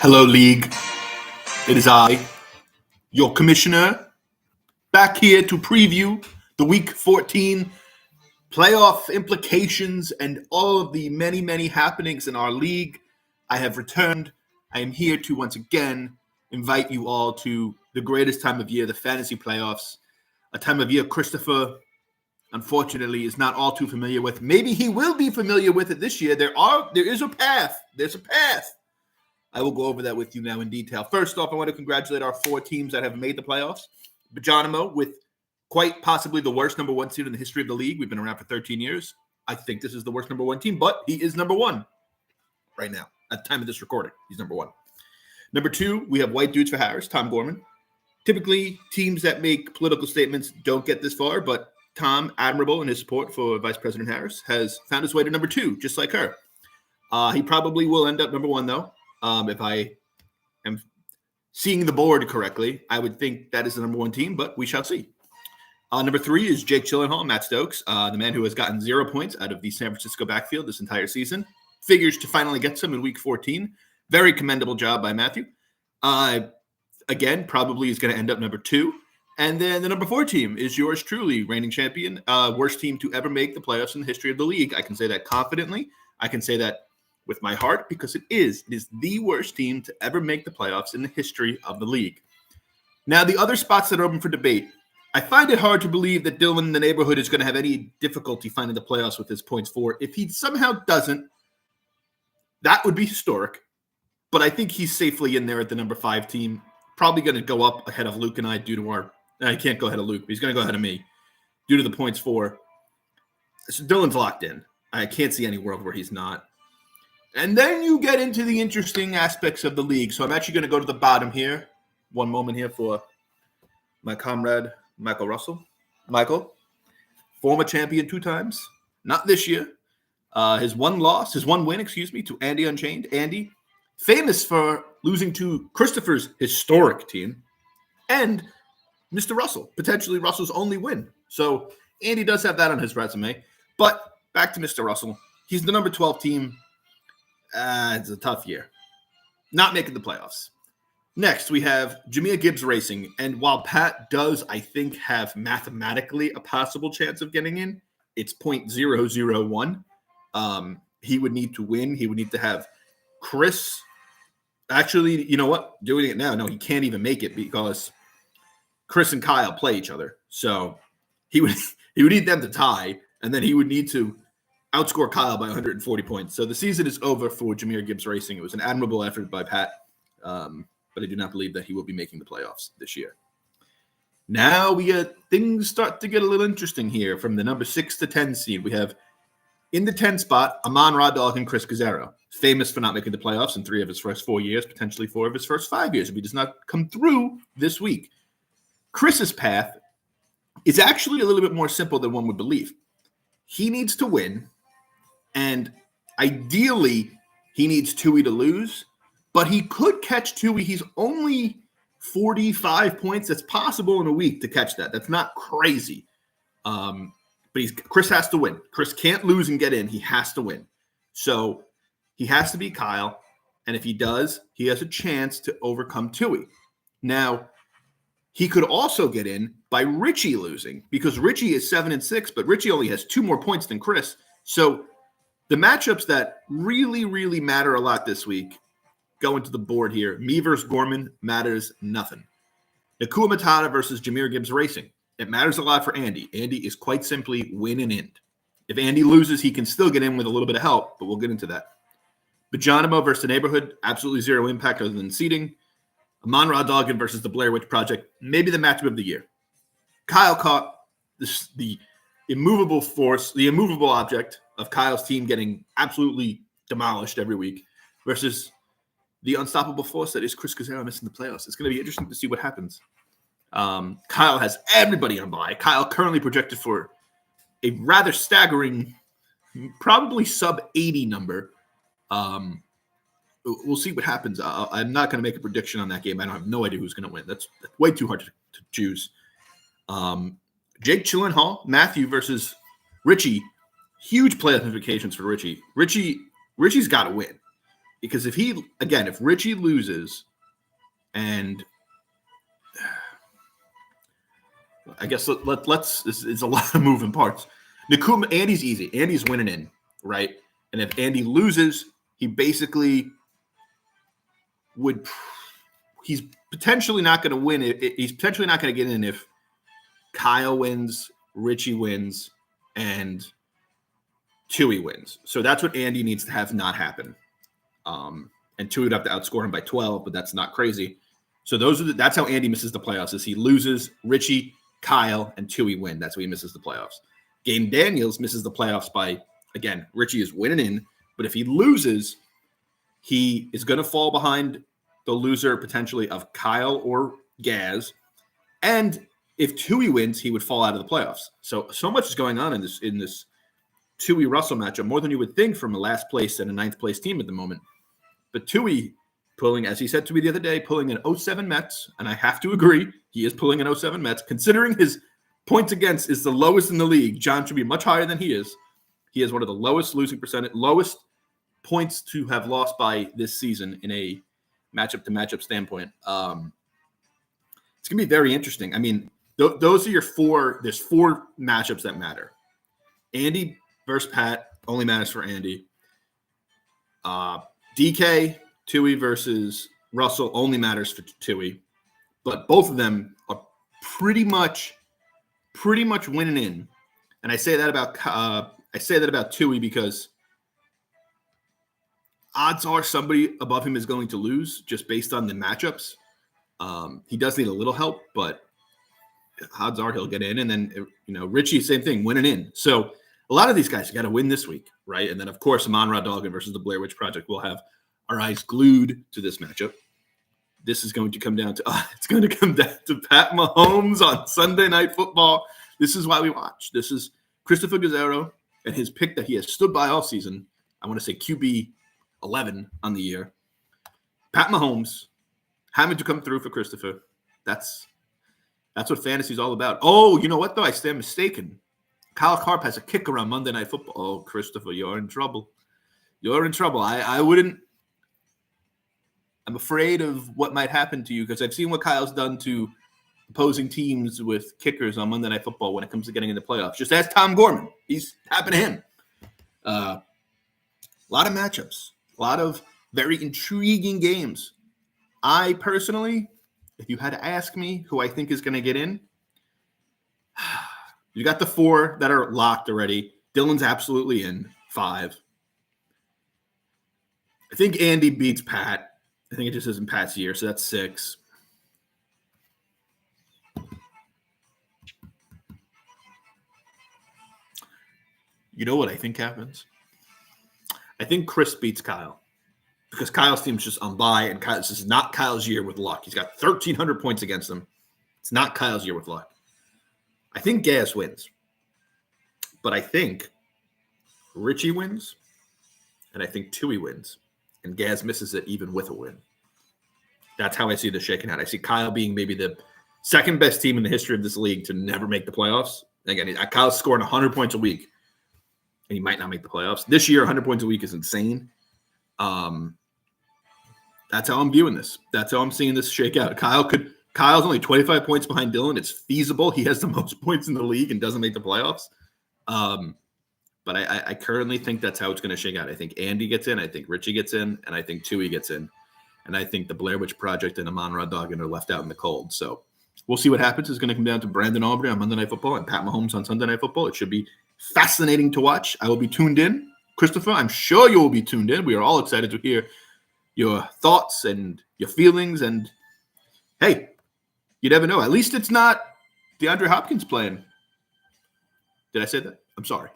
Hello, League. It is I, your commissioner, back here to preview the Week 14 playoff implications and all of the many, many happenings in our league. I have returned. I am here to once again invite you all to the greatest time of year, the fantasy playoffs, a time of year Christopher, unfortunately, is not all too familiar with. Maybe he will be familiar with it this year. There is a path. There's a path. I will go over that with you now in detail. First off, I want to congratulate our 4 teams that have made the playoffs. Bajanimo with quite possibly the worst number 1 seed in the history of the league. We've been around for 13 years. I think this is the worst number 1 team, but he is number 1 right now. At the time of this recording, he's number 1. Number 2, we have White Dudes for Harris, Tom Gorman. Typically, teams that make political statements don't get this far, but Tom, admirable in his support for Vice President Harris, has found his way to number 2, just like her. He probably will end up number 1, though. If I am seeing the board correctly, I would think that is the number 1 team, but we shall see. Number 3 is Jake Gyllenhaal, Matt Stokes, the man who has gotten 0 points out of the San Francisco backfield this entire season. Figures to finally get some in Week 14. Very commendable job by Matthew. Again, probably is going to end up number 2. And then the number 4 team is yours truly, reigning champion, worst team to ever make the playoffs in the history of the league. I can say that confidently. I can say that with my heart, because it is the worst team to ever make the playoffs in the history of the league. Now, the other spots that are open for debate, I find it hard to believe that Dylan in the neighborhood is going to have any difficulty finding the playoffs with his points for. If he somehow doesn't, that would be historic. But I think he's safely in there at the number 5 team. Probably going to go up ahead of Luke and I due to I can't go ahead of Luke, but he's going to go ahead of me due to the points for. So Dylan's locked in. I can't see any world where he's not. And then you get into the interesting aspects of the league. So I'm actually going to go to the bottom here. One moment here for my comrade, Michael Russell. Michael, former champion 2 times. Not this year. His one win, to Andy Unchained. Andy, famous for losing to Christopher's historic team. And Mr. Russell, potentially Russell's only win. So Andy does have that on his resume. But back to Mr. Russell. He's the number 12 team. It's a tough year. Not making the playoffs. Next, we have Jahmyr Gibbs Racing. And while Pat does, I think, have mathematically a possible chance of getting in, it's 0.001. He would need to win. He would need to have Chris. Actually, you know what? Doing it now. No, he can't even make it because Chris and Kyle play each other. So he would need them to tie, and then he would need to outscore Kyle by 140 points. So the season is over for Jahmyr Gibbs Racing. It was an admirable effort by Pat, but I do not believe that he will be making the playoffs this year. Now things start to get a little interesting here. From the number 6 to 10 seed, we have in the 10 spot, Amon-Ra Dog and Chris Gazzaro, famous for not making the playoffs in 3 of his first 4 years, potentially 4 of his first 5 years if he does not come through this week. Chris's path is actually a little bit more simple than one would believe. He needs to win. And ideally, he needs Tui to lose, but he could catch Tui. He's only 45 points. That's possible in a week to catch that. That's not crazy. But Chris has to win. Chris can't lose and get in. He has to win. So he has to beat Kyle. And if he does, he has a chance to overcome Tui. Now, he could also get in by Richie losing because Richie is 7-6, but Richie only has 2 more points than Chris. So the matchups that really, really matter a lot this week go into the board here. Me versus Gorman matters nothing. Nakua Matata versus Jahmyr Gibbs Racing. It matters a lot for Andy. Andy is quite simply win and end. If Andy loses, he can still get in with a little bit of help, but we'll get into that. Bajanimo versus the Neighborhood, absolutely 0 impact other than seeding. Amon-Ra Doggan versus the Blair Witch Project, maybe the matchup of the year. Kyle caught the immovable force, the immovable object of Kyle's team getting absolutely demolished every week versus the unstoppable force that is Chris Gazzaro missing the playoffs. It's going to be interesting to see what happens. Kyle has everybody on bye. Kyle currently projected for a rather staggering, probably sub-80 number. We'll see what happens. I'm not going to make a prediction on that game. I have no idea who's going to win. That's way too hard to choose. Jake Gyllenhaal, Matthew versus Richie. Huge playoff implications for Richie. Richie's got to win. because if Richie loses, and I guess let's it's a lot of moving parts. Andy's easy. Andy's winning in, right? And if Andy loses, he basically he's potentially not going to win. He's potentially not going to get in if Kyle wins, Richie wins, and Tui wins. So that's what Andy needs to have not happen. And Tui would have to outscore him by 12, but that's not crazy. So that's how Andy misses the playoffs, is he loses, Richie, Kyle, and Tui win. That's how he misses the playoffs. Gabe Daniels misses the playoffs by, again, Richie is winning in, but if he loses, he is going to fall behind the loser potentially of Kyle or Gaz. And if Tui wins, he would fall out of the playoffs. So much is going on in this Tui Russell matchup, more than you would think from a last place and a ninth place team at the moment. But Tui pulling, as he said to me the other day, pulling an 07 Mets, and I have to agree, he is pulling an 07 Mets. Considering his points against is the lowest in the league, John should be much higher than he is. He has one of the lowest losing percentage, lowest points to have lost by this season in a matchup-to-matchup standpoint. It's going to be very interesting. I mean, those are your four. There's four matchups that matter. Andy versus Pat only matters for Andy. DK, Tui versus Russell only matters for Tui. But both of them are pretty much winning in. And I say that about Tui because odds are somebody above him is going to lose just based on the matchups. He does need a little help, but odds are he'll get in. And then, Richie, same thing, winning in. So a lot of these guys got to win this week, right? And then, of course, Amon-Ra Doggan versus the Blair Witch Project. We'll have our eyes glued to this matchup. This is going to come down to Pat Mahomes on Sunday Night Football. This is why we watch. This is Christopher Gazzaro and his pick that he has stood by all season. I want to say QB 11 on the year. Pat Mahomes having to come through for Christopher. That's what fantasy is all about. Oh, you know what, though? I stand mistaken. Kyle Karp has a kicker on Monday Night Football. Oh, Christopher, you're in trouble. You're in trouble. I wouldn't. I'm afraid of what might happen to you because I've seen what Kyle's done to opposing teams with kickers on Monday Night Football when it comes to getting into playoffs. Just ask Tom Gorman. He's happened to him. A lot of matchups. A lot of very intriguing games. I personally, if you had to ask me who I think is going to get in, you got the four that are locked already. Dylan's absolutely in 5. I think Andy beats Pat. I think it just isn't Pat's year, so that's 6. You know what I think happens? I think Chris beats Kyle because Kyle's team's just on bye, and this is not Kyle's year with luck. He's got 1,300 points against him. It's not Kyle's year with luck. I think Gaz wins, but I think Richie wins, and I think Tui wins, and Gaz misses it even with a win. That's how I see this shaking out. I see Kyle being maybe the second best team in the history of this league to never make the playoffs. Again, Kyle's scoring 100 points a week, and he might not make the playoffs. This year, 100 points a week is insane. That's how I'm viewing this. That's how I'm seeing this shake out. Kyle's only 25 points behind Dylan. It's feasible. He has the most points in the league and doesn't make the playoffs. But I currently think that's how it's going to shake out. I think Andy gets in. I think Richie gets in. And I think Tui gets in. And I think the Blair Witch Project and Amon-Ra Doggan are left out in the cold. So we'll see what happens. It's going to come down to Brandon Aubrey on Monday Night Football and Pat Mahomes on Sunday Night Football. It should be fascinating to watch. I will be tuned in. Christopher, I'm sure you will be tuned in. We are all excited to hear your thoughts and your feelings. And, hey, you never know. At least it's not DeAndre Hopkins playing. Did I say that? I'm sorry.